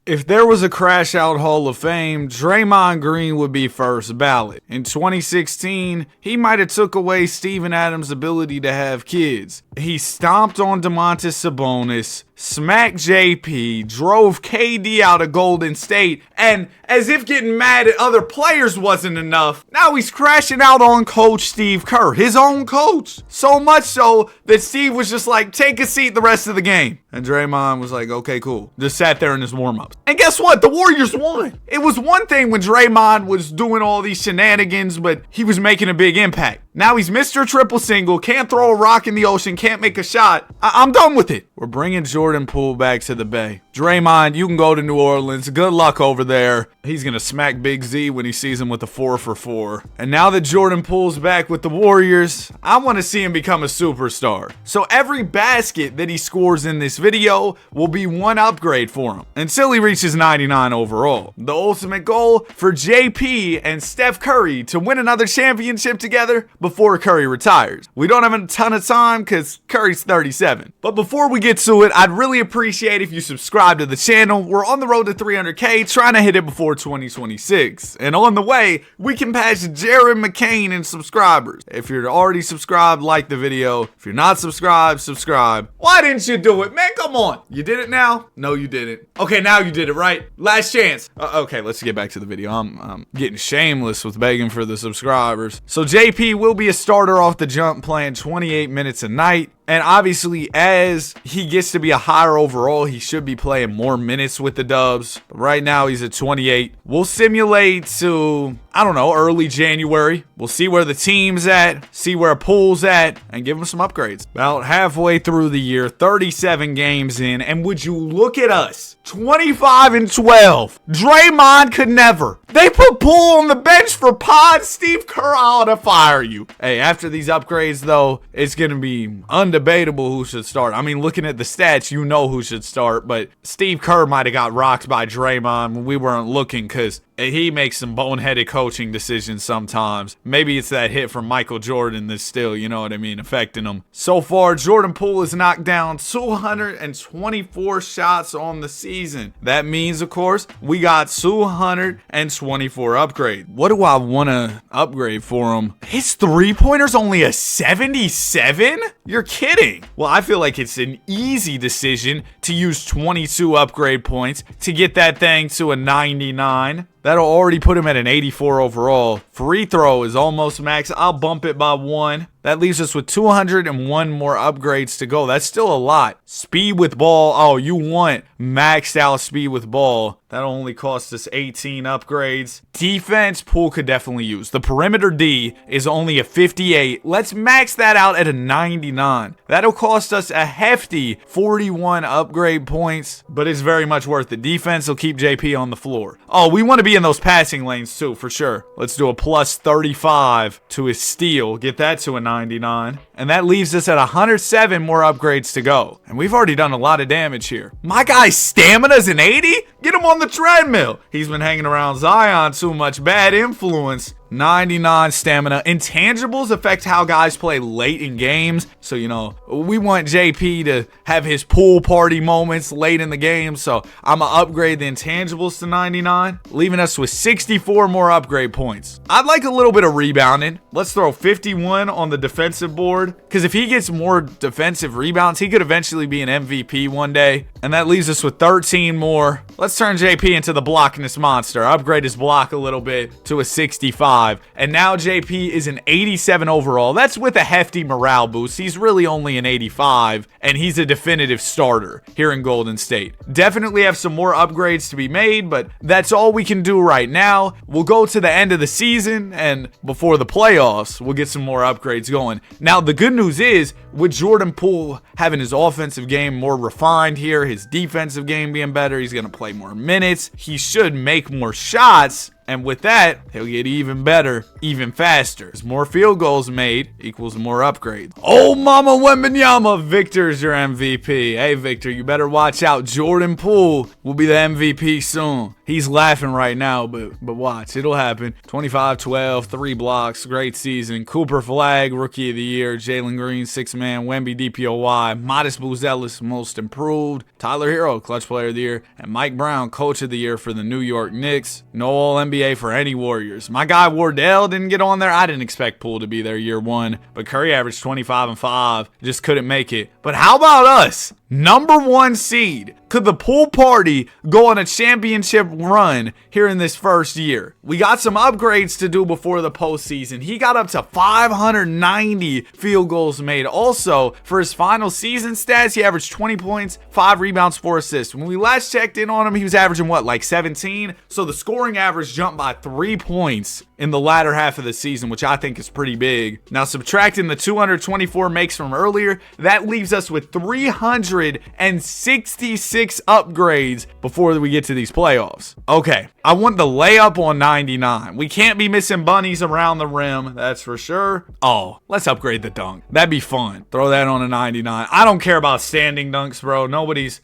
If there was a crash out Hall of Fame, Draymond Green would be first ballot. In 2016, he might have took away Steven Adams' ability to have kids. He stomped on Domantas Sabonis, smacked JP, drove KD out of Golden State, and as if getting mad at other players wasn't enough, now he's crashing out on Coach Steve Kerr, his own coach. So much so that Steve was just like, take a seat the rest of the game. And Draymond was like, okay, cool. Just sat there in his warm-ups. And guess what? The Warriors won. It was one thing when Draymond was doing all these shenanigans, but he was making a big impact. Now he's Mr. Triple Single, can't throw a rock in the ocean, can't make a shot. I'm done with it. We're bringing Jordan Poole back to the Bay. Draymond, you can go to New Orleans. Good luck over there. He's going to smack Big Z when he sees him with a 4-for-4. And now that Jordan Poole's back with the Warriors, I want to see him become a superstar. So every basket that he scores in this video will be one upgrade for him until he reaches 99 overall. The ultimate goal for JP and Steph Curry to win another championship together before Curry retires. We don't have a ton of time because Curry's 37. But before we get to it, I'd really appreciate if you subscribe to the channel. We're on the road to 300K, trying to hit it before 2026. And on the way, we can pass Jared McCain in subscribers. If you're already subscribed, like the video. If you're not subscribed, subscribe. Why didn't you do it, man? Come on. You did it now? No, you didn't. Okay, now you did it, right? Last chance. Okay, let's get back to the video. I'm getting shameless with begging for the subscribers. So JP will be a starter off the jump, playing 28 minutes a night. And obviously, as he gets to be a higher overall, he should be playing more minutes with the Dubs. But right now, he's at 28. We'll simulate to, I don't know, early January. We'll see where the team's at, see where Poole's at, and give him some upgrades. About halfway through the year, 37 games in, and would you look at us? 25-12. Draymond could never. They put Poole on the bench for Pod. Steve Kerr ought to fire you. Hey, after these upgrades, though, it's going to be undebatable who should start. I mean, looking at the stats, you know who should start, but Steve Kerr might have got rocked by Draymond when we weren't looking because he makes some boneheaded coaching decisions sometimes. Maybe it's that hit from Michael Jordan that's still, you know what I mean, affecting him. So far, Jordan Poole has knocked down 224 shots on the season. That means, of course, we got 224 upgrades. What do I want to upgrade for him? His three-pointer's only a 77? You're kidding. Well, I feel like it's an easy decision to use 22 upgrade points to get that thing to a 99. That'll already put him at an 84 overall. Free throw is almost max. I'll bump it by 1. That leaves us with 201 more upgrades to go. That's still a lot. Speed with ball. Oh, you want maxed out speed with ball. That'll only cost us 18 upgrades. Defense, Poole could definitely use. The perimeter D is only a 58. Let's max that out at a 99. That'll cost us a hefty 41 upgrade points, but it's very much worth it. Defense will keep JP on the floor. Oh, we want to be in those passing lanes too, for sure. Let's do a plus 35 to his steal. Get that to a 99. And that leaves us at 107 more upgrades to go. And we've already done a lot of damage here. My guy's stamina's an 80? Get him on the treadmill. He's been hanging around Zion too much. Bad influence. 99 stamina. Intangibles affect how guys play late in games. So, you know, we want JP to have his pool party moments late in the game. So I'm going to upgrade the intangibles to 99, leaving us with 64 more upgrade points. I'd like a little bit of rebounding. Let's throw 51 on the defensive board, because if he gets more defensive rebounds, he could eventually be an MVP one day. And that leaves us with 13 more. Let's turn JP into the blockiness monster. Upgrade his block a little bit to a 65. And now JP is an 87 overall. That's with a hefty morale boost. He's really only an 85, and he's a definitive starter here in Golden State. Definitely have some more upgrades to be made, but that's all we can do right now. We'll go to the end of the season, and before the playoffs, we'll get some more upgrades going. Now, the good news is, with Jordan Poole having his offensive game more refined here, his defensive game being better, he's going to play more minutes. He should make more shots. And with that, he'll get even better, even faster. As more field goals made equals more upgrades. Oh, mama Wembanyama, Victor's your MVP. Hey, Victor, you better watch out. Jordan Poole will be the MVP soon. He's laughing right now, but watch. It'll happen. 25-12, 3 blocks, great season. Cooper Flag, Rookie of the Year. Jalen Green, 6-man. Wemby, DPOY. Modest Boozelis, Most Improved. Tyler Hero, Clutch Player of the Year. And Mike Brown, Coach of the Year for the New York Knicks. No All-NBA for any Warriors. My guy Wardell didn't get on there. I didn't expect Poole to be there year one, but Curry averaged 25 and 5. Just couldn't make it. But how about us? Number 1 seed. Could the Poole party go on a championship run here in this first year? We got some upgrades to do before the postseason. He got up to 590 field goals made. Also, for his final season stats, he averaged 20 points, 5 rebounds, 4 assists. When we last checked in on him, he was averaging what, like 17? So the scoring average jumped by 3 points in the latter half of the season, which I think is pretty big. Now, subtracting the 224 makes from earlier, that leaves us with 366 upgrades before we get to these playoffs. Okay, I want the layup on 99. We can't be missing bunnies around the rim, that's for sure. Oh, let's upgrade the dunk. That'd be fun. Throw that on a 99. I don't care about standing dunks, bro. Nobody's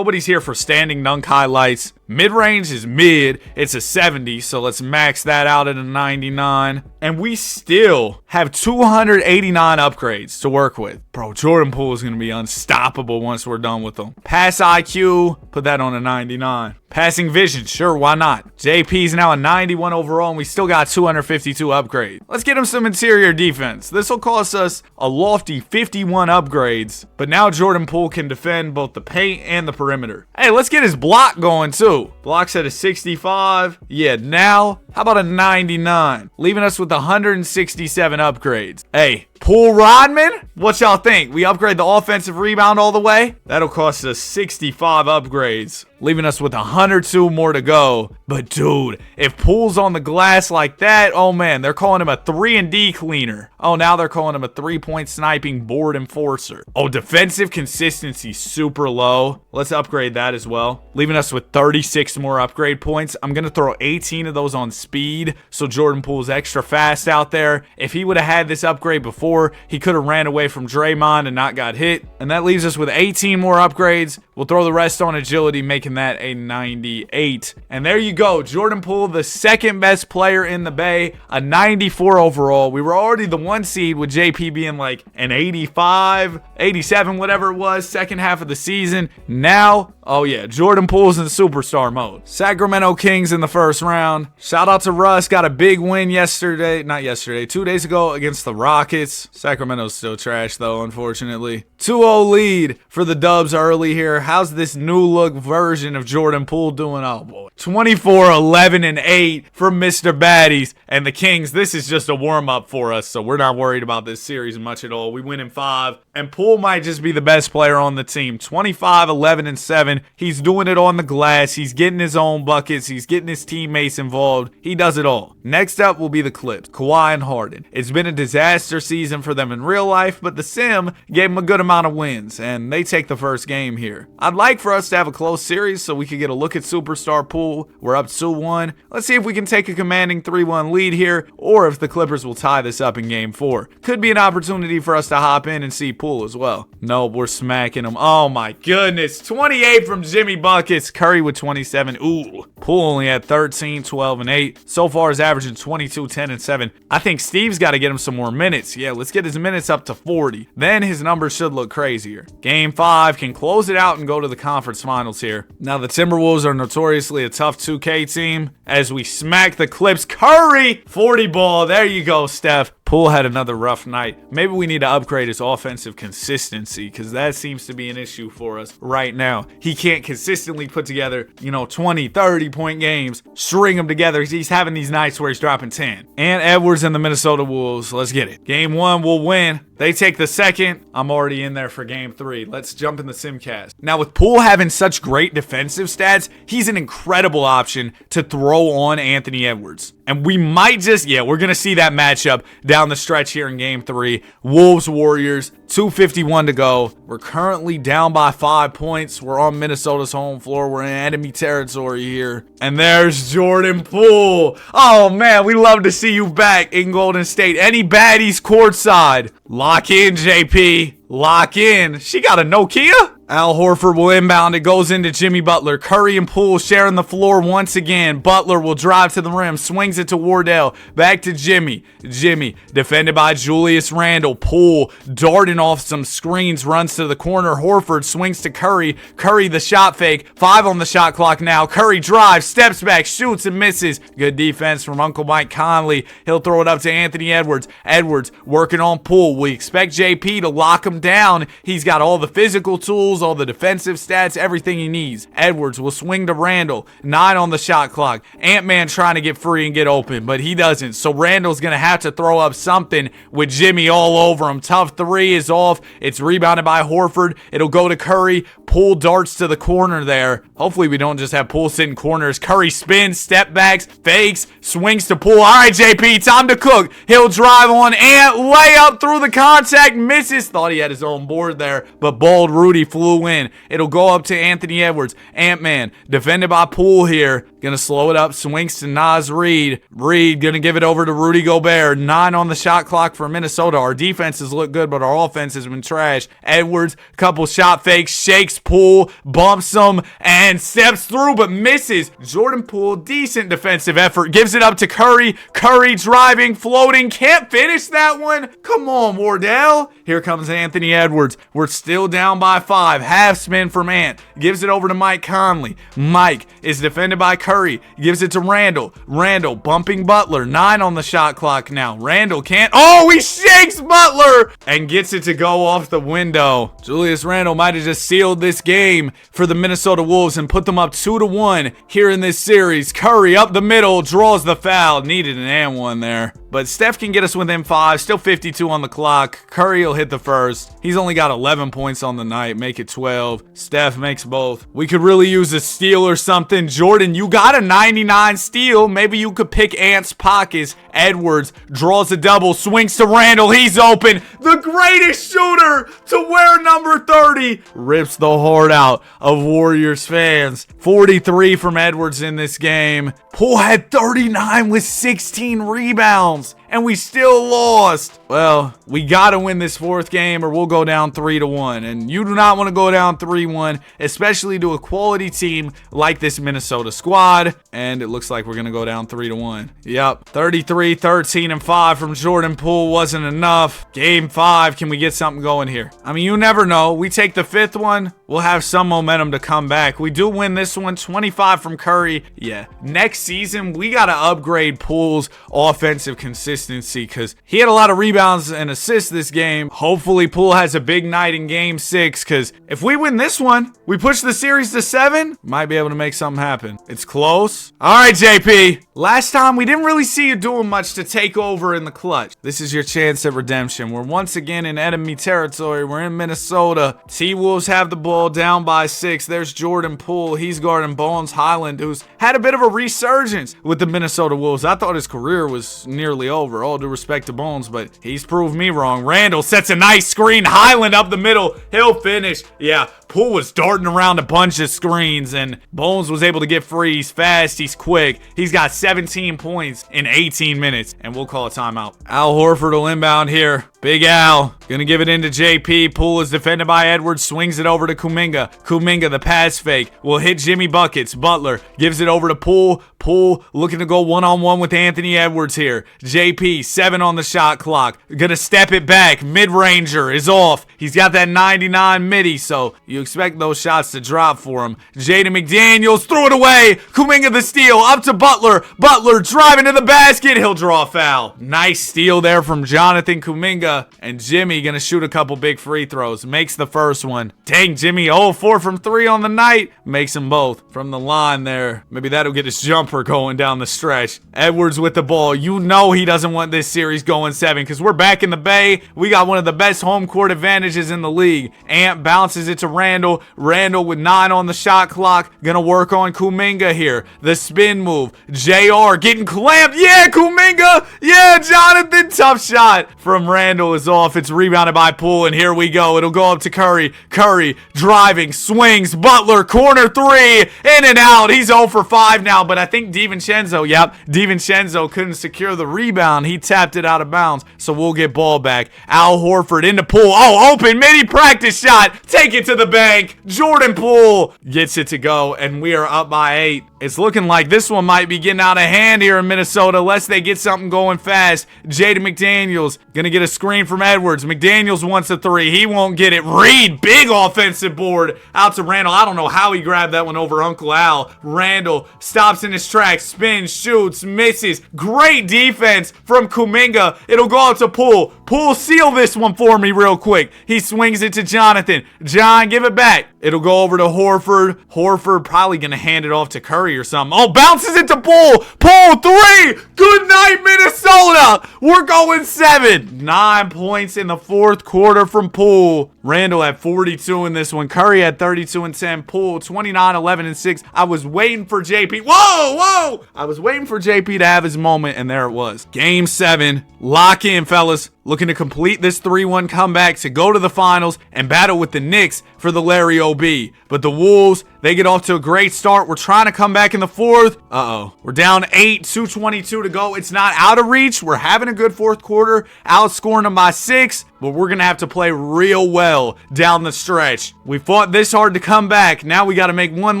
here for standing dunk highlights. Mid-range is mid. It's a 70, so let's max that out at a 99. And we still have 289 upgrades to work with. Bro, Jordan Poole is going to be unstoppable once we're done with them. Pass IQ, put that on a 99. Passing vision, sure, why not? JP's now a 91 overall, and we still got 252 upgrades. Let's get him some interior defense. This will cost us a lofty 51 upgrades, but now Jordan Poole can defend both the paint and the perimeter. Hey, let's get his block going too. Blocks at a 65. Yeah, now, how about a 99? Leaving us with 167 upgrades. Hey, Poole Rodman? What y'all think? We upgrade the offensive rebound all the way? That'll cost us 65 upgrades, leaving us with 102 more to go. But dude, if Poole's on the glass like that, oh man, they're calling him a 3-and-D cleaner. Oh, now they're calling him a 3-point sniping board enforcer. Oh, defensive consistency super low. Let's upgrade that as well, leaving us with 36 more upgrade points. I'm gonna throw 18 of those on speed, so Jordan Poole's extra fast out there. If he would have had this upgrade before, he could have ran away from Draymond and not got hit. And that leaves us with 18 more upgrades. We'll throw the rest on agility, making that a 98. And there you go. Jordan Poole, the second best player in the Bay, a 94 overall. We were already the 1 seed with JP being like an 85, 87, whatever it was, second half of the season. Now, oh yeah, Jordan Poole's in superstar mode. Sacramento Kings in the first round. Shout out to Russ. Got a big win yesterday. Not yesterday, 2 days ago against the Rockets. Sacramento's still trash though, unfortunately. 2-0 lead for the Dubs early here. How's this new look version of Jordan Poole doing? Oh boy. 24, 11, and 8 for Mr. Baddies. And the Kings, this is just a warm-up for us, so we're not worried about this series much at all. We win in 5, and Poole might just be the best player on the team. 25, 11, and 7. He's doing it on the glass. He's getting his own buckets. He's getting his teammates involved. He does it all. Next up will be the Clips, Kawhi and Harden. It's been a disaster season for them in real life, but the sim gave them a good amount of wins, and they take the first game here. I'd like for us to have a close series so we could get a look at Superstar Poole. We're up 2-1. Let's see if we can take a commanding 3-1 lead here, or if the Clippers will tie this up in game 4. Could be an opportunity for us to hop in and see Poole as well. Nope, we're smacking him. Oh my goodness. 28 from Jimmy Buckets. Curry with 27. Ooh. Poole only had 13, 12, and 8. So far is averaging 22, 10, and 7. I think Steve's got to get him some more minutes. Yeah, let's get his minutes up to 40. Then his numbers should look crazier. Game 5 can close it out and go to the conference finals here. Now the Timberwolves are notoriously a tough 2K team as we smack the Clips. Curry, 40 ball. There you go, Steph. Poole had another rough night. Maybe we need to upgrade his offensive consistency, because that seems to be an issue for us right now. He can't consistently put together, 20, 30-point games, string them together. He's having these nights where he's dropping 10. And Edwards and the Minnesota Wolves. Let's get it. Game 1 we'll win. They take the second. I'm already in there for game 3. Let's jump in the Simcast. Now, with Poole having such great defensive stats, he's an incredible option to throw on Anthony Edwards. And we might we're going to see that matchup down the stretch here in game 3. Wolves-Warriors, 2:51 to go. We're currently down by 5 points. We're on Minnesota's home floor. We're in enemy territory here. And there's Jordan Poole. Oh, man, we love to see you back in Golden State. Any baddies courtside? Lock in, JP. Lock in. She got a Nokia? Al Horford will inbound. It goes into Jimmy Butler. Curry and Poole sharing the floor once again. Butler will drive to the rim. Swings it to Wardell. Back to Jimmy. Jimmy defended by Julius Randle. Poole darting off some screens. Runs to the corner. Horford swings to Curry. Curry the shot fake. 5 on the shot clock now. Curry drives. Steps back. Shoots and misses. Good defense from Uncle Mike Conley. He'll throw it up to Anthony Edwards. Edwards working on Poole. We expect JP to lock him down. He's got all the physical tools, all the defensive stats, everything he needs. Edwards will swing to Randle. 9 on the shot clock. Ant-Man trying to get free and get open, but he doesn't. So Randle's going to have to throw up something with Jimmy all over him. Tough 3 is off. It's rebounded by Horford. It'll go to Curry. Poole darts to the corner there. Hopefully we don't just have Poole sitting corners. Curry spins, step backs, fakes, swings to Poole. All right, JP, time to cook. He'll drive on Ant, lay up through the contact, misses. Thought he had his own board there, but bald Rudy flew in. It'll go up to Anthony Edwards. Ant-Man, defended by Poole here. Gonna slow it up, swings to Naz Reid. Reid gonna give it over to Rudy Gobert. 9 on the shot clock for Minnesota. Our defenses look good, but our offense has been trash. Edwards, couple shot fakes, shakes Poole, bumps him, and steps through, but misses. Jordan Poole, decent defensive effort, gives it up to Curry. Curry driving, floating, can't finish that one. Come on, Wardell. Here comes Anthony Edwards. We're still down by 5. Half spin from Ant. Gives it over to Mike Conley. Mike is defended by Curry. Gives it to Randle. Randle bumping Butler. 9 on the shot clock now. Randle can't. Oh, he shakes Butler and gets it to go off the window. Julius Randle might have just sealed this game for the Minnesota Wolves and put them up 2-1 here in this series. Curry up the middle, draws the foul. Needed an and one there. But Steph can get us within 5. Still 52 on the clock. Curry will hit the first. He's only got 11 points on the night. Make it 12. Steph makes both. We could really use a steal or something. Jordan, you got a 99 steal. Maybe you could pick Ant's pockets. Edwards draws a double. Swings to Randle. He's open. The greatest shooter to wear number 30. Rips the heart out of Warriors fans. 43 from Edwards in this game. Poole had 39 with 16 rebounds. And we still lost. Well, we got to win this 4th game or we'll go down 3-1. And you do not want to go down 3-1, especially to a quality team like this Minnesota squad. And it looks like we're going to go down 3-1. Yep. 33, 13, and 5 from Jordan Poole wasn't enough. Game 5, can we get something going here? I mean, you never know. We take the 5th one, we'll have some momentum to come back. We do win this one, 25 from Curry. Yeah. Next season, we got to upgrade Poole's offensive consistency because he had a lot of rebounds and assists this game. Hopefully Poole has a big night in game 6 because if we win this one, we push the series to 7, might be able to make something happen. It's close. All right, JP. Last time we didn't really see you doing much to take over in the clutch. This is your chance at redemption. We're once again in enemy territory. We're in Minnesota. T-Wolves have the ball down by 6. There's Jordan Poole. He's guarding Bones Highland, who's had a bit of a resurgence with the Minnesota Wolves. I thought his career was nearly over. All due respect to Bones, but he's proved me wrong. Randle sets a nice screen. Highland up the middle. He'll finish. Yeah, Poole was darting around a bunch of screens, and Bones was able to get free. He's fast. He's quick. He's got 17 points in 18 minutes, and we'll call a timeout. Al Horford will inbound here. Big Al gonna give it into JP. Poole is defended by Edwards. Swings it over to Kuminga. Kuminga, the pass fake, will hit Jimmy buckets. Butler gives it over to Poole. Poole looking to go one-on-one with Anthony Edwards here. JP, 7 on the shot clock. Gonna step it back. Mid-ranger is off. He's got that 99 midi, so you expect those shots to drop for him. Jaden McDaniels threw it away. Kuminga the steal. Up to Butler. Butler driving to the basket. He'll draw a foul. Nice steal there from Jonathan Kuminga. Kuminga, and Jimmy gonna shoot a couple big free throws. Makes the first one. Dang, Jimmy 0-4 from 3 on the night. Makes them both from the line there. Maybe that'll get his jumper going down the stretch. Edwards with the ball. You know he doesn't want this series going 7 because we're back in the Bay. We got one of the best home court advantages in the league. Ant bounces it to Randall. Randall with 9 on the shot clock. Gonna work on Kuminga here. The spin move. JR getting clamped. Yeah, Kuminga. Yeah, Jonathan. Tough shot from Randall is off. It's rebounded by Poole, and here we go. It'll go up to Curry. Curry driving, swings. Butler, corner 3. In and out. He's 0 for 5 now, but I think DiVincenzo couldn't secure the rebound. He tapped it out of bounds, so we'll get ball back. Al Horford into Poole. Oh, open mini practice shot. Take it to the bank. Jordan Poole gets it to go, and we are up by 8. It's looking like this one might be getting out of hand here in Minnesota unless they get something going fast. Jaden McDaniels gonna get a screen from Edwards. McDaniels wants a 3. He won't get it. Reed, big offensive board out to Randall. I don't know how he grabbed that one over Uncle Al. Randall stops in his tracks, spins, shoots, misses. Great defense from Kuminga. It'll go out to Poole. Poole, seal this one for me real quick. He swings it to Jonathan. John, give it back. It'll go over to Horford. Horford probably gonna hand it off to Curry or something. Oh, bounces it to Poole. Poole, 3. Good night, Minnesota. We're going 7. 9 points in the fourth quarter from Poole. Randall had 42 in this one. Curry had 32 and 10. Poole 29, 11 and 6. I was waiting for JP. Whoa. I was waiting for JP to have his moment, and there it was. Game 7. Lock in, fellas. Looking to complete this 3-1 comeback to go to the finals and battle with the Knicks for the Larry OB. But the Wolves, they get off to a great start. We're trying to come back in the fourth. We're down 8, 2:22 to go. It's not out of reach. We're having a good fourth quarter, outscoring them by 6. But we're going to have to play real well down the stretch. We fought this hard to come back. Now we got to make one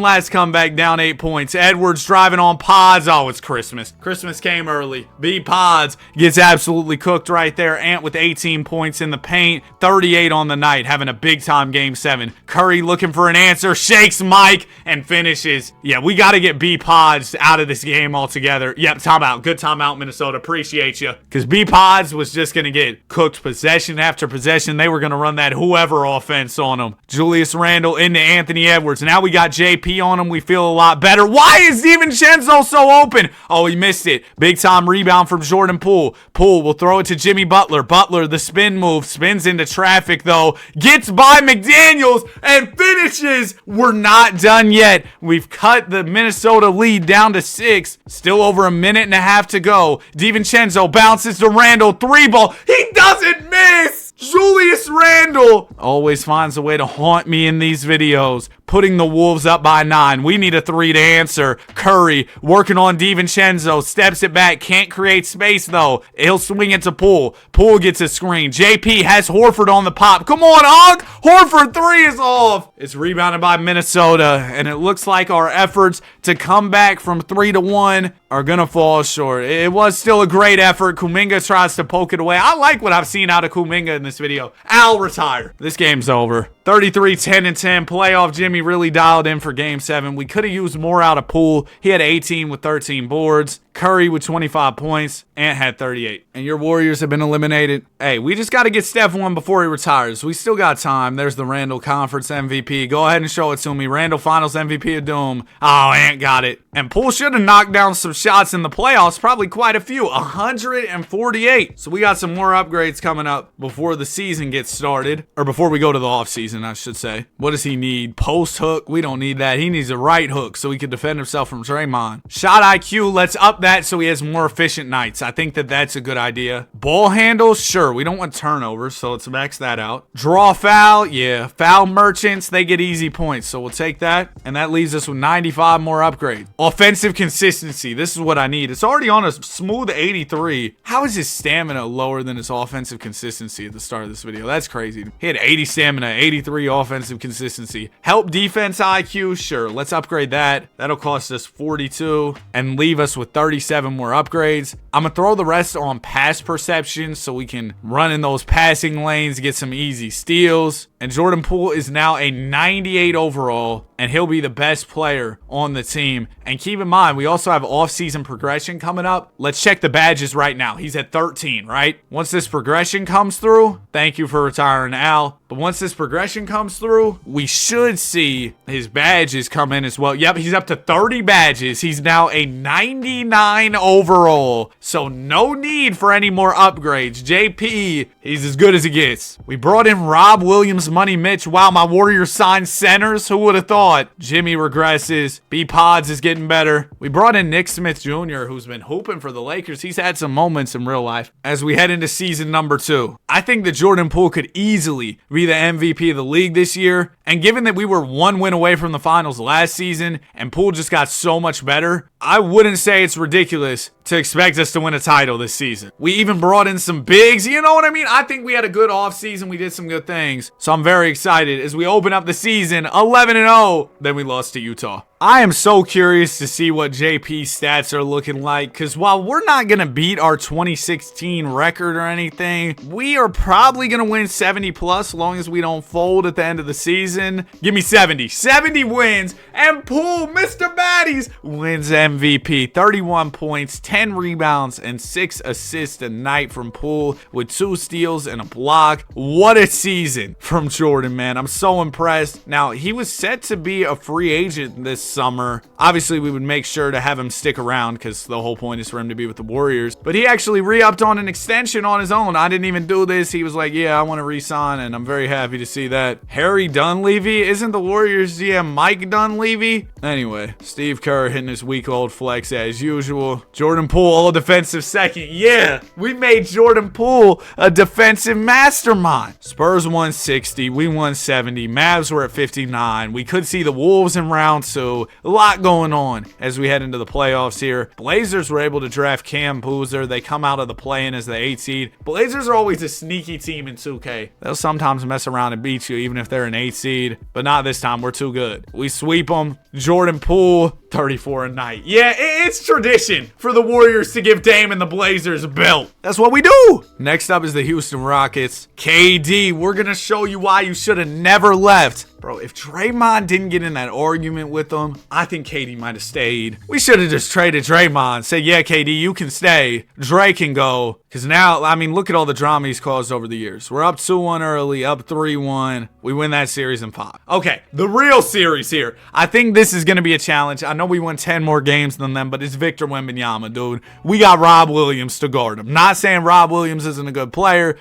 last comeback down 8 points. Edwards driving on Pods. Oh, it's Christmas. Christmas came early. B Pods gets absolutely cooked right there. Ant with 18 points in the paint. 38 on the night. Having a big time game 7. Curry looking for an answer. Shakes Mike and finishes. Yeah, we got to get B Pods out of this game altogether. Yep, timeout. Good timeout, Minnesota. Appreciate you. Because B Pods was just going to get cooked possession after possession. They were going to run that whoever offense on him. Julius Randle into Anthony Edwards. Now we got JP on him. We feel a lot better. Why is DiVincenzo so open? Oh, he missed it. Big time rebound from Jordan Poole. Poole will throw it to Jimmy Butler. Butler, the spin move. Spins into traffic, though. Gets by McDaniels and finishes. We're not done yet. We've cut the Minnesota lead down to 6. Still over a minute and a half to go. DiVincenzo bounces to Randle. 3-ball. He doesn't miss. Julius Randle always finds a way to haunt me in these videos. Putting the Wolves up by 9. We need a 3 to answer. Curry working on DiVincenzo. Steps it back. Can't create space, though. He'll swing it to Poole. Poole gets a screen. JP has Horford on the pop. Come on, Hog. Horford 3 is off. It's rebounded by Minnesota, and it looks like our efforts to come back from 3-1 are going to fall short. It was still a great effort. Kuminga tries to poke it away. I like what I've seen out of Kuminga in this video. Al, retire. This game's over. 33, 10 and 10. Playoff Jimmy really dialed in for game 7. We could have used more out of Poole. He had 18 with 13 boards. Curry with 25 points. Ant had 38. And your Warriors have been eliminated. Hey, we just got to get Steph one before he retires. We still got time. There's the Randall Conference MVP. Go ahead and show it to me. Randall Finals MVP of Doom. Oh, Ant got it. And Poole should have knocked down some shots in the playoffs. Probably quite a few. 148. So we got some more upgrades coming up before the season gets started. Or before we go to the offseason, I should say. What does he need? Post hook? We don't need that. He needs a right hook so he can defend himself from Draymond. Shot IQ. Let's up that so he has more efficient nights. I think that that's a good idea. Ball handles, sure. We don't want turnovers, so let's max that out. Draw foul, yeah. Foul merchants, they get easy points, so we'll take that. And that leaves us with 95 more upgrades. Offensive consistency, this is what I need. It's already on a smooth 83. How is his stamina lower than his offensive consistency at the start of this video? That's crazy. He had 80 stamina, 83 offensive consistency. Help defense IQ, sure. Let's upgrade that. That'll cost us 42 and leave us with 37 more upgrades. I'm going to throw the rest on pass perception so we can run in those passing lanes, get some easy steals. And Jordan Poole is now a 98 overall, and he'll be the best player on the team. And keep in mind, we also have off-season progression coming up. Let's check the badges right now. He's at 13, right? Once this progression comes through, thank you for retiring Al. But once this progression comes through, we should see his badges come in as well. Yep, he's up to 30 badges. He's now a 99 overall. So no need for any more upgrades. JP, he's as good as it gets. We brought in Rob Williams, Money Mitch. Wow, my Warriors signed centers. Who would have thought? Jimmy regresses. B-Pods is getting better. We brought in Nick Smith Jr., who's been hooping for the Lakers. He's had some moments in real life as we head into season number 2. I think that Jordan Poole could easily be the MVP of the league this year. And given that we were 1 win away from the finals last season and Poole just got so much better, I wouldn't say it's ridiculous to expect us to win a title this season. We even brought in some bigs. You know what I mean? I think we had a good offseason. We did some good things. So I'm very excited as we open up the season 11-0. Then we lost to Utah. I am so curious to see what JP's stats are looking like, because while we're not going to beat our 2016 record or anything, we are probably going to win 70 plus as long as we don't fold at the end of the season. Give me 70. 70 wins, and Poole, Mr. Baddies, wins MVP. 31 points, 10 rebounds, and 6 assists a night from Poole with 2 steals and a block. What a season from Jordan, man. I'm so impressed. Now, he was set to be a free agent this summer. Obviously, we would make sure to have him stick around because the whole point is for him to be with the Warriors. But he actually re-upped on an extension on his own. I didn't even do this. He was like, yeah, I want to re-sign, and I'm very happy to see that. Harry Dunleavy? Isn't the Warriors GM Mike Dunleavy? Anyway, Steve Kerr hitting his week-old flex as usual. Jordan Poole, all defensive second. Yeah, we made Jordan Poole a defensive mastermind. Spurs won 60. We won 70. Mavs were at 59. We could see the Wolves in round 2. A lot going on as we head into the playoffs here. Blazers were able to draft Cam Boozer. They come out of the play-in as the 8 seed. Blazers are always a sneaky team in 2K. They'll sometimes mess around and beat you even if they're an 8 seed, but not this time. We're too good. We sweep them. Jordan Poole, 34 a night. Yeah, it's tradition for the Warriors to give Dame and the Blazers a belt. That's what we do. Next up is the Houston Rockets. KD, we're going to show you why you should have never left. Bro, if Draymond didn't get in that argument with him, I think KD might have stayed. We should have just traded Draymond. Say, yeah, KD, you can stay. Dre can go. Because now, I mean, look at all the drama he's caused over the years. We're up 2-1 early, up 3-1. We win that series in 5. Okay, the real series here. I think this is going to be a challenge. I know we won 10 more games than them, but it's Victor Wembanyama, dude. We got Rob Williams to guard him. Not saying Rob Williams isn't a good player,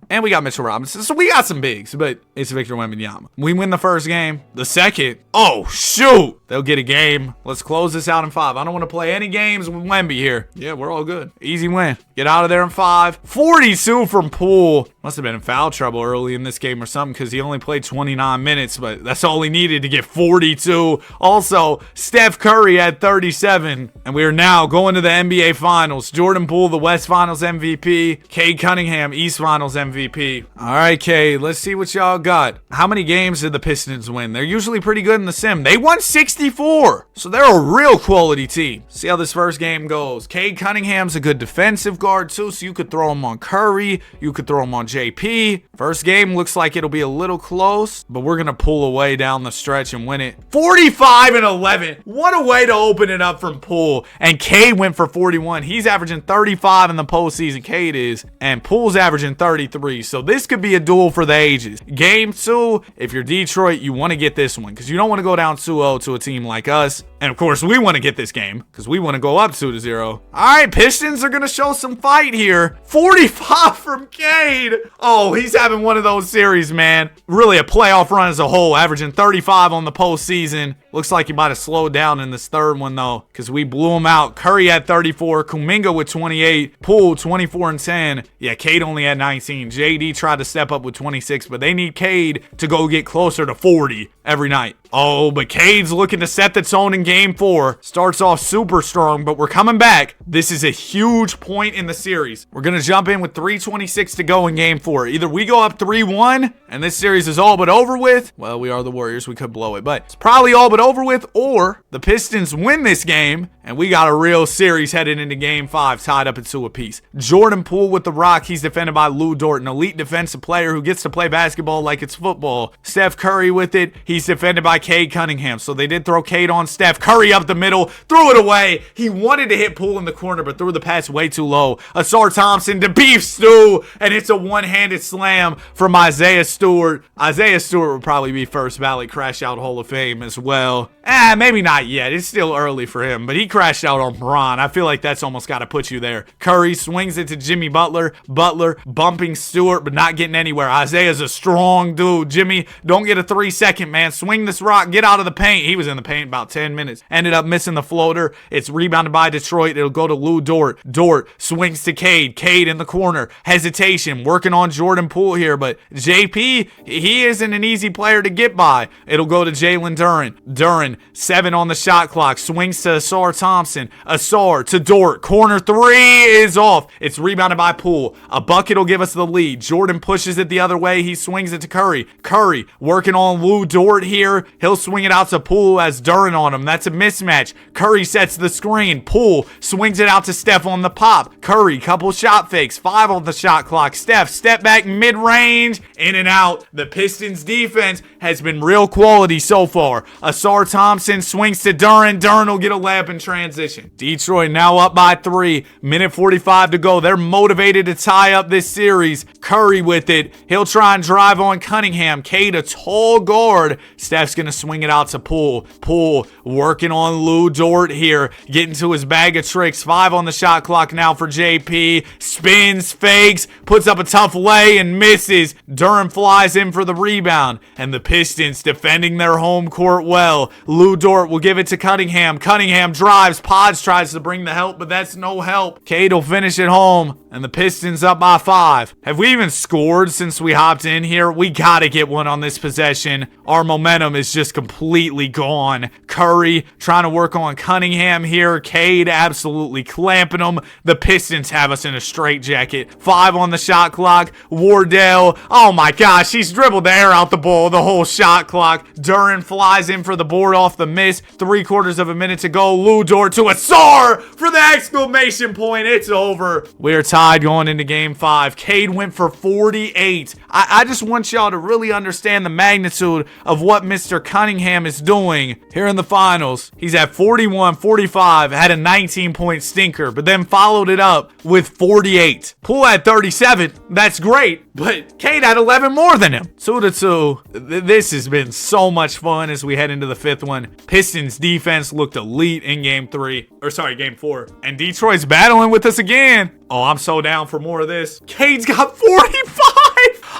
and we got Mitchell Robinson. So we got some bigs, but it's Victor Wembanyama. We win the first game. The second, oh, shoot. They'll get a game. Let's close this out in 5. I don't want to play any games with Wemby here. Yeah, we're all good. Easy win. Get out of there in 5. 42 from Poole. Must have been in foul trouble early in this game or something because he only played 29 minutes, but that's all he needed to get 42. Also, Steph Curry had 37, and we are now going to the NBA Finals. Jordan Poole, the West Finals MVP. Cade Cunningham, East Finals MVP. All right, Cade, let's see what y'all got. How many games did the Pistons win? They're usually pretty good in the sim. They won 64, so they're a real quality team. See how this first game goes. Cade Cunningham's a good defensive guard, too, so you could throw him on Curry. You could throw him on JP. First game looks like it'll be a little close, but we're going to pull away down the stretch and win it. 45-11. What a way to open it up from Poole. And Cade went for 41. He's averaging 35 in the postseason, Cade is, and Poole's averaging 33. So this could be a duel for the ages. Game 2, if you're Detroit, you want to get this one because you don't want to go down 2-0 to a team like us. And of course, we want to get this game because we want to go up 2-0. All right, Pistons are going to show some fight here. 45 from Cade. Oh, he's having one of those series, man. Really a playoff run as a whole, averaging 35 on the postseason. Looks like he might have slowed down in this third one, though, because we blew him out. Curry had 34. Kuminga with 28. Poole, 24 and 10. Yeah, Cade only had 19. JD tried to step up with 26, but they need Cade to go get closer to 40 every night. Oh, but Cade's looking to set the tone in game 4. Starts off super strong, but we're coming back. This is a huge point in the series. We're going to jump in with 3:26 to go in game 4. Either we go up 3-1, and this series is all but over with. Well, we are the Warriors. We could blow it, but it's probably all but over with. Or the Pistons win this game, And we got a real series headed into game 5, tied up at 2 apiece. Jordan Poole with the rock. He's defended by Lou Dort, an elite defensive player who gets to play basketball like it's football. Steph Curry with it. He's defended by Cade Cunningham. So they did throw Cade on Steph. Curry up the middle, threw it away. He wanted to hit Poole in the corner, but threw the pass way too low. Asar Thompson to Beef Stew, and it's a one-handed slam from Isaiah Stewart. Isaiah Stewart would probably be first ballot crash out Hall of Fame as well. Maybe not yet. It's still early for him, but he crashed out on Bron. I feel like that's almost got to put you there. Curry swings it to Jimmy Butler. Butler bumping Stewart, but not getting anywhere. Isaiah's a strong dude. Jimmy, don't get a 3-second, man. Swing this rock. Get out of the paint. He was in the paint about 10 minutes. Ended up missing the floater. It's rebounded by Detroit. It'll go to Lou Dort. Dort swings to Cade. Cade in the corner. Hesitation. Working on Jordan Poole here, but JP, he isn't an easy player to get by. It'll go to Jalen Duren. Duren, 7 on the shot clock. Swings to Asar Thompson. Asar to Dort. Corner 3 is off. It's rebounded by Poole. A bucket will give us the lead. Jordan pushes it the other way. He swings it to Curry. Curry working on Lou Dort here. He'll swing it out to Poole, as Duren on him. That's a mismatch. Curry sets the screen. Poole swings it out to Steph on the pop. Curry, couple shot fakes. 5 on the shot clock. Steph, step back mid-range. In and out. The Pistons defense has been real quality so far. Asar Thompson swings to Duren. Duren will get a layup in transition. Detroit now up by 3. Minute 45 to go. They're motivated to tie up this series. Curry with it. He'll try and drive on Cunningham. Cade, a tall guard. Steph's going to swing it out to Poole. Poole working on Lou Dort here. Getting to his bag of tricks. 5 on the shot clock now for JP. Spins, fakes, puts up a tough lay and misses. Duren flies in for the rebound. And the Pistons defending their home court well. Lou Dort will give it to Cunningham. Cunningham drives. Pods tries to bring the help, but that's no help. Cade will finish it home. And the Pistons up by 5. Have we even scored since we hopped in here? We gotta get one on this possession. Our momentum is just completely gone. Curry trying to work on Cunningham here. Cade absolutely clamping them. The Pistons have us in a straitjacket. 5 on the shot clock. Wardell, oh my gosh, he's dribbled the air out the ball the whole shot clock. Duren flies in for the board off the miss. 3/4 of a minute to go. Lou Dort to Asar for the exclamation point. It's over. We're tied going into game 5. Cade went for 48. I just want y'all to really understand the magnitude of what Mr. Cunningham is doing here in the finals. He's at 41, 45, had a 19-point stinker, but then followed it up with 48. Poole had 37. That's great, but Cade had 11 more than him. 2-2. This has been so much fun as we head into the 5th one. Pistons defense looked elite in game 4. And Detroit's battling with us again. Oh, I'm so down for more of this. Cade's got 45.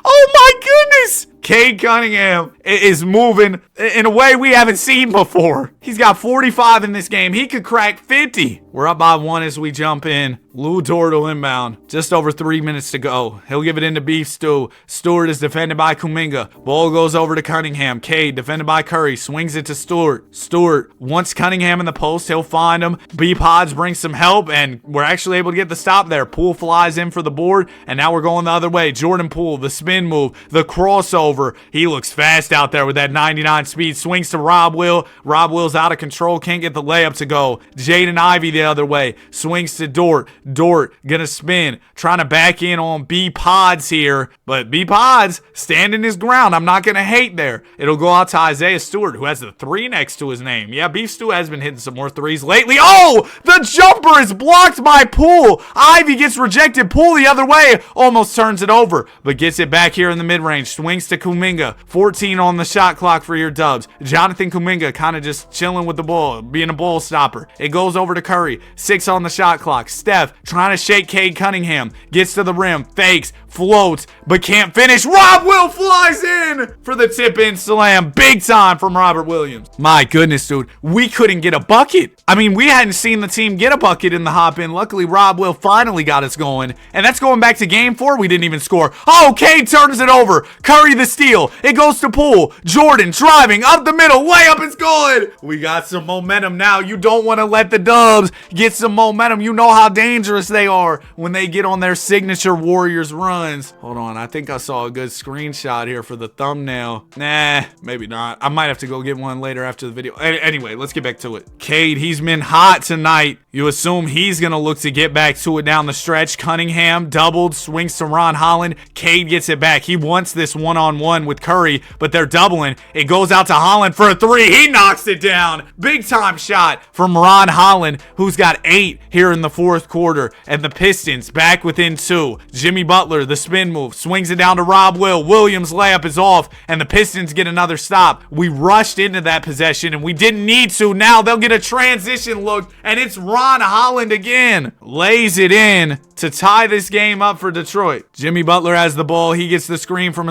Oh my goodness. Cade Cunningham is moving in a way we haven't seen before. He's got 45 in this game. He could crack 50. We're up by 1 as we jump in. Lou Dort will inbound. Just over 3 minutes to go. He'll give it into Beef Stew. Stewart is defended by Kuminga. Ball goes over to Cunningham. Cade defended by Curry. Swings it to Stewart. Stewart wants Cunningham in the post. He'll find him. B-Pods brings some help, and we're actually able to get the stop there. Poole flies in for the board, and now we're going the other way. Jordan Poole, the spin move, the crossover. He looks fast out there with that 99 speed. Swings to Rob Will. Rob Will's out of control. Can't get the layup to go. Jaden Ivey the other way. Swings to Dort. Dort gonna spin. Trying to back in on B-Pods here. But B-Pods standing his ground. I'm not gonna hate there. It'll go out to Isaiah Stewart, who has the 3 next to his name. Yeah, Beef Stew has been hitting some more 3s lately. Oh! The jumper is blocked by Poole. Ivy gets rejected. Poole the other way. Almost turns it over. But gets it back here in the mid-range. Swings to Kuminga. 14 on the shot clock for your Dubs. Jonathan Kuminga kind of just chilling with the ball, being a ball stopper. It goes over to Curry. 6 on the shot clock. Steph trying to shake Cade Cunningham. Gets to the rim. Fakes. Floats. But can't finish. Rob Will flies in for the tip-in slam. Big time from Robert Williams. My goodness, dude. We couldn't get a bucket. I mean, we hadn't seen the team get a bucket in the hop-in. Luckily, Rob Will finally got us going. And that's going back to game 4. We didn't even score. Oh, Cade turns it over. Curry the steal. It goes to Poole. Jordan driving up the middle. Layup is good. We got some momentum now. You don't want to let the Dubs Get some momentum. You know how dangerous they are when they get on their signature Warriors runs. Hold on. I think I saw a good screenshot here for the thumbnail. Nah, maybe not. I might have to go get one later after the video. Anyway, let's get back to it. Cade, he's been hot tonight. You assume he's going to look to get back to it down the stretch. Cunningham doubled, swings to Ron Holland. Cade gets it back. He wants this one-on-one with Curry, but they're doubling. It goes out to Holland for a three. He knocks it down. Big time shot from Ron Holland, who's got 8 here in the fourth quarter. And the Pistons back within 2. Jimmy Butler, the spin move, swings it down to Rob Will. Williams' layup is off, and the Pistons get another stop. We rushed into that possession, and we didn't need to. Now they'll get a transition look, and it's Ron Holland again. Lays it in to tie this game up for Detroit. Jimmy Butler has the ball. He gets the screen from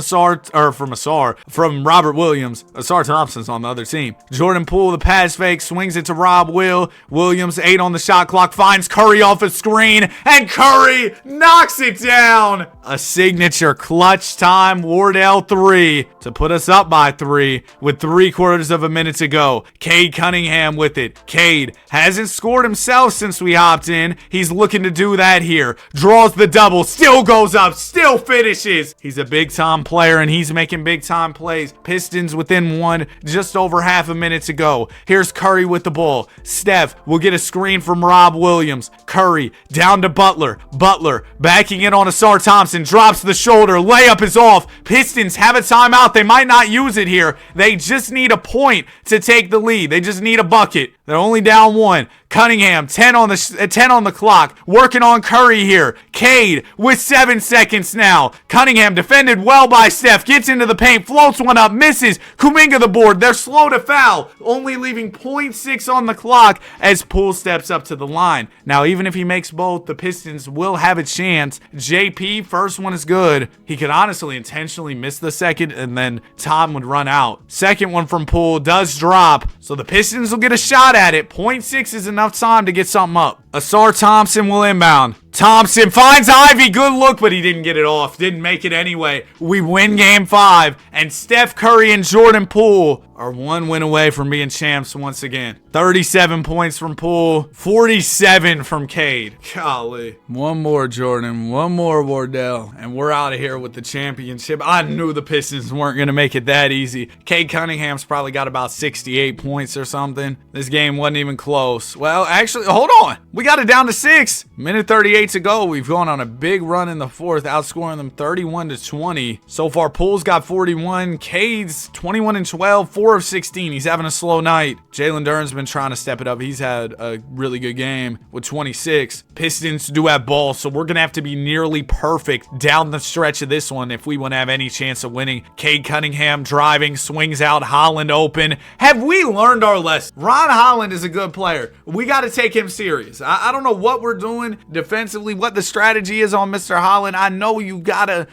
Robert Williams. Asar Thompson's on the other team. Jordan Poole, the pass fake, swings it to Rob Will. Williams, 8 on the shot clock, finds Curry off a screen, and Curry knocks it down. A signature clutch time Wardell 3 to put us up by 3 with 3/4 of a minute to go. Cade Cunningham with it. Cade hasn't scored himself since we hopped in. He's looking to do that here. Draws the double, still goes up, still finishes. He's a big time player, and he's making big time plays. Pistons within 1, just over half a minute to go. Here's Curry with the ball. Steph will get a screen from Rob Williams. Curry down to Butler. Butler backing it on Asar Thompson. Drops the shoulder. Layup is off. Pistons have a timeout. They might not use it here. They just need a point to take the lead. They just need a bucket. They're only down 1. Cunningham, 10 on the clock, working on Curry here. Cade with 7 seconds now. Cunningham defended well by Steph, gets into the paint, floats one up, misses. Kuminga the board. They're slow to foul, only leaving 0.6 on the clock as Poole steps up to the line. Now, even if he makes both, the Pistons will have a chance. JP, first one is good. He could honestly intentionally miss the second, and then Tom would run out. Second one from Poole does drop, so the Pistons will get a shot at it. 0.6 is enough time to get something up. Asar Thompson will inbound. Thompson finds Ivy. Good look, but he didn't get it off. Didn't make it anyway. We win game 5, and Steph Curry and Jordan Poole are 1 win away from being champs once again. 37 points from Poole, 47 from Cade. Golly. One more, Jordan. One more, Wardell. And we're out of here with the championship. I knew the Pistons weren't going to make it that easy. Cade Cunningham's probably got about 68 points or something. This game wasn't even close. Well, actually, hold on. We got it down to 6. Minute 38 to go. We've gone on a big run in the fourth, outscoring them 31-20. So far, Poole's got 41. Cade's 21-12, 4 of 16. He's having a slow night. Jalen Duren's been trying to step it up. He's had a really good game with 26. Pistons do have ball, so we're going to have to be nearly perfect down the stretch of this one if we want to have any chance of winning. Cade Cunningham driving, swings out, Holland open. Have we learned our lesson? Ron Holland is a good player. We got to take him serious. I don't know what we're doing defensively, what the strategy is on Mr. Holland. I know you gotta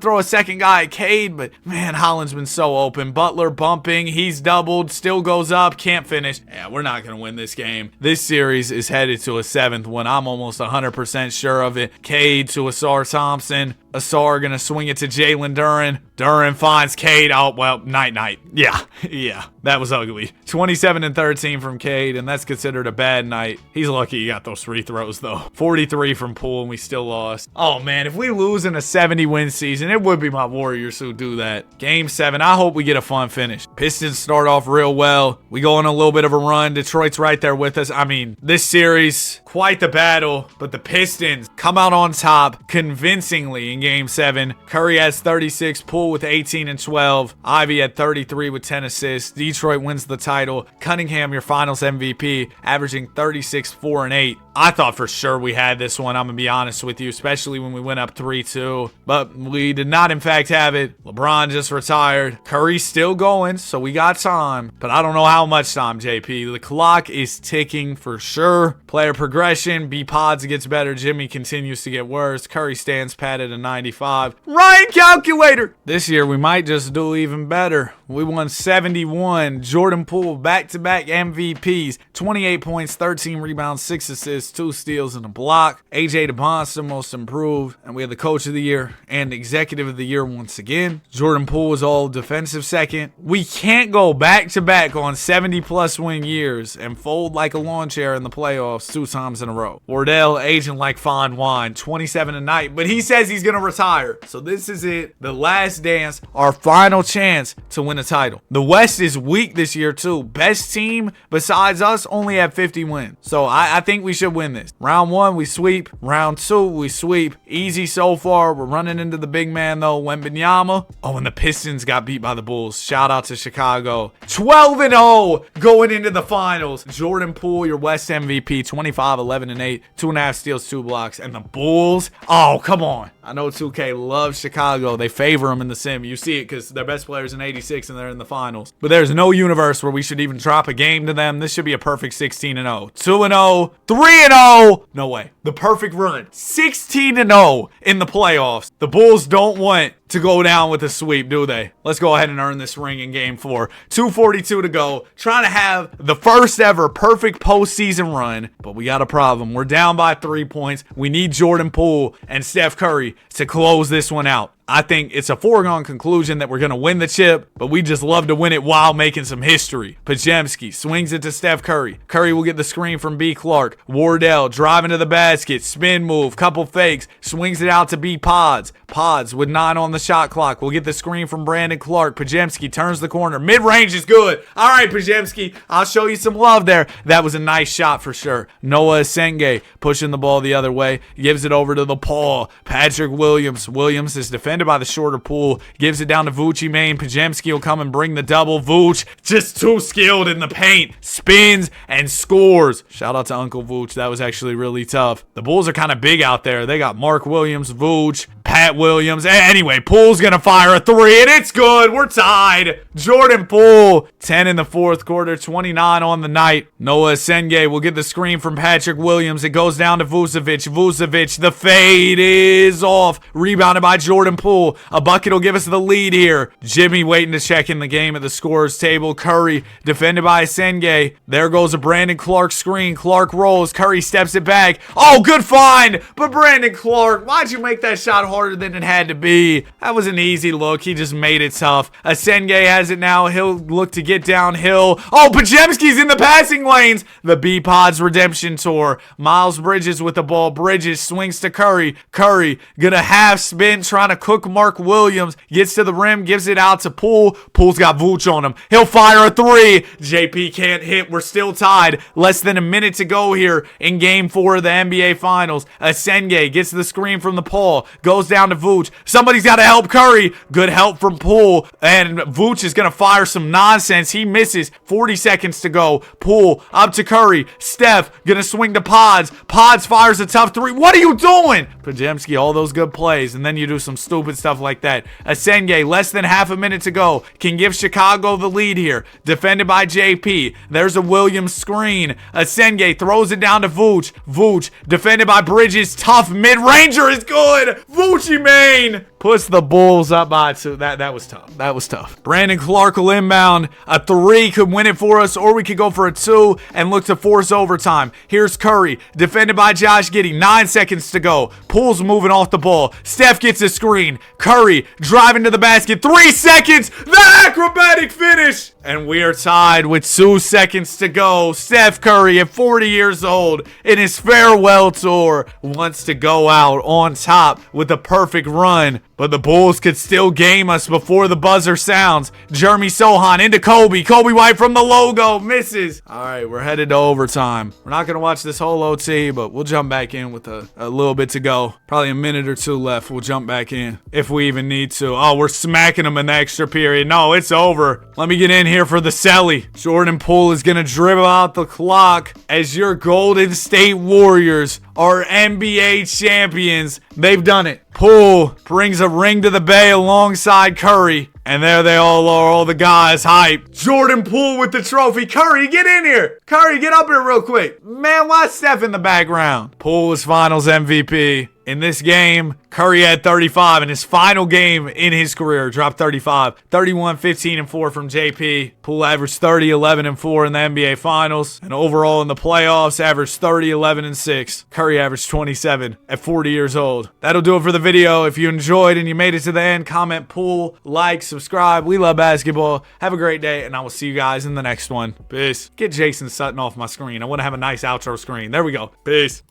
throw a second guy at Cade, but man, Holland's been so open. Butler bumping, he's doubled, still goes up, can't finish. Yeah, we're not gonna win this game. This series is headed to a 7th one. I'm almost 100% sure of it. Cade to Asar Thompson. Asar gonna swing it to Jalen Duren. Duren finds Cade. Oh, well, night. Yeah, that was ugly. 27-13 from Cade, and that's considered a bad night. He's lucky he got those free throws, though. 43 from Poole, and we still lost. Oh, man, if we lose in a 70-win season, it would be my Warriors who do that. Game 7, I hope we get a fun finish. Pistons start off real well. We go on a little bit of a run. Detroit's right there with us. I mean, this series, quite the battle, but the Pistons come out on top convincingly in Game 7. Curry has 36, Poole with 18 and 12. Ivy at 33 with 10 assists. Detroit wins the title. Cunningham, your finals MVP, averaging 36, 4, and 8. I thought for sure we had this one, I'm going to be honest with you, especially when we went up 3-2. But we did not, in fact, have it. LeBron just retired. Curry's still going, so we got time. But I don't know how much time, JP. The clock is ticking for sure. Player progression. B-Pods gets better. Jimmy continues to get worse. Curry stands pat at a 95. Ryan Calculator! This year, we might just do even better. We won 71. Jordan Poole, back-to-back MVPs. 28 points, 13 rebounds, 6 assists, 2 steals, and a block. AJ DeBonster, most improved. And we had the Coach of the Year and Executive of the Year once again. Jordan Poole was all defensive second. We can't go back-to-back on 70-plus win years and fold like a lawn chair in the playoffs 2 times in a row. Wardell, aging like fine wine, 27 a night, but he says he's going to retire. So this is it, the last dance, our final chance to win a title. The West is weak this year too. Best team besides us only have 50 wins. So I think we should win this. Round 1, we sweep. Round 2, we sweep. Easy so far. We're running into the big man though, Wembanyama. Oh, and the Pistons got beat by the Bulls. Shout out to Chicago. 12-0 going into the finals. Jordan Poole, your West MVP, 25, 11, and 8. 2.5 steals, 2 blocks. And the Bulls, oh, come on. I know 2K loves Chicago. They favor them in the sim. You see it because their best players in 86 and they're in the finals. But there's no universe where we should even drop a game to them. This should be a perfect 16-0. 2-0. 3-0. No way. The perfect run. 16-0 in the playoffs. The Bulls don't want to go down with a sweep, do they? Let's go ahead and earn this ring in game 4. 2:42 to go. Trying to have the first ever perfect postseason run, but we got a problem. We're down by 3 points. We need Jordan Poole and Steph Curry to close this one out. I think it's a foregone conclusion that we're going to win the chip, but we just love to win it while making some history. Podziemski swings it to Steph Curry. Curry will get the screen from B. Clark. Wardell driving to the basket. Spin move. Couple fakes. Swings it out to B. Pods. Pods with 9 on the shot clock. We'll get the screen from Brandon Clark. Podziemski turns the corner. Mid-range is good. All right, Podziemski. I'll show you some love there. That was a nice shot for sure. Noah Asenge pushing the ball the other way. Gives it over to the Paul. Patrick Williams. Williams is defended by the shorter Poole, gives it down to Vooch Main. Podziemski will come and bring the double. Vooch just too skilled in the paint, spins and scores. Shout out to Uncle Vooch. That was actually really tough. The Bulls are kind of big out there. They got Mark Williams, Vooch, Pat Williams. Anyway, Poole's gonna fire a 3 and it's good. We're tied. Jordan Poole, 10 in the 4th quarter, 29 on the night. Noah Asenge will get the screen from Patrick Williams. It goes down to Vucevic. Vucevic, the fade is off. Rebounded by Jordan Poole. A bucket will give us the lead here. Jimmy waiting to check in the game at the scorer's table. Curry defended by Asenge. There goes a Brandon Clark screen. Clark rolls. Curry steps it back. Oh, good find. But Brandon Clark, why'd you make that shot harder than it had to be? That was an easy look. He just made it tough. Asenge has it now. He'll look to get downhill. Oh, Podziemski's in the passing lanes. The B-Pods redemption tour. Miles Bridges with the ball. Bridges swings to Curry. Curry gonna half spin trying to cook Mark Williams. Gets to the rim. Gives it out to Poole. Poole's got Vooch on him. He'll fire a 3. JP can't hit. We're still tied. Less than a minute to go here in game 4 of the NBA Finals. Asenge gets the screen from the Paul. Goes down to Vooch. Somebody's got to help Curry. Good help from Poole. And Vooch is going to fire some nonsense. He misses. 40 seconds to go. Poole up to Curry. Steph going to swing to Pods. Pods fires a tough 3. What are you doing? Podziemski, all those good plays. And then you do some stupid stuff like that. Asenge, less than half a minute to go. Can give Chicago the lead here. Defended by JP. There's a Williams screen. Asenge throws it down to Vooch. Vooch defended by Bridges. Tough mid-ranger is good. Vooch Main puts the Bulls up by 2. That was tough. That was tough. Brandon Clark will inbound. A 3 could win it for us, or we could go for a 2 and look to force overtime. Here's Curry, defended by Josh Giddey. 9 seconds to go. Poole's moving off the ball. Steph gets a screen. Curry driving to the basket. 3 seconds. The acrobatic finish. And we are tied with 2 seconds to go. Steph Curry, at 40 years old, in his farewell tour, wants to go out on top with a perfect run. But the Bulls could still game us before the buzzer sounds. Jeremy Sohan into Kobe. Kobe White from the logo. Misses. All right, we're headed to overtime. We're not going to watch this whole OT, but we'll jump back in with a little bit to go. Probably a minute or 2 left. We'll jump back in if we even need to. Oh, we're smacking them in the extra period. No, it's over. Let me get in here for the celly. Jordan Poole is going to dribble out the clock as your Golden State Warriors are NBA champions. They've done it. Poole brings a ring to the Bay alongside Curry. And there they all are, all the guys hype. Jordan Poole with the trophy. Curry, get in here. Curry, get up here real quick. Man, why Steph in the background? Poole was finals MVP. In this game, Curry had 35 in his final game in his career. Dropped 35. 31, 15, and 4 from JP. Poole averaged 30, 11, and 4 in the NBA Finals. And overall in the playoffs, averaged 30, 11, and 6. Curry averaged 27 at 40 years old. That'll do it for the video. If you enjoyed and you made it to the end, comment, Poole, like, subscribe. We love basketball. Have a great day, and I will see you guys in the next one. Peace. Get Jason Sutton off my screen. I want to have a nice outro screen. There we go. Peace.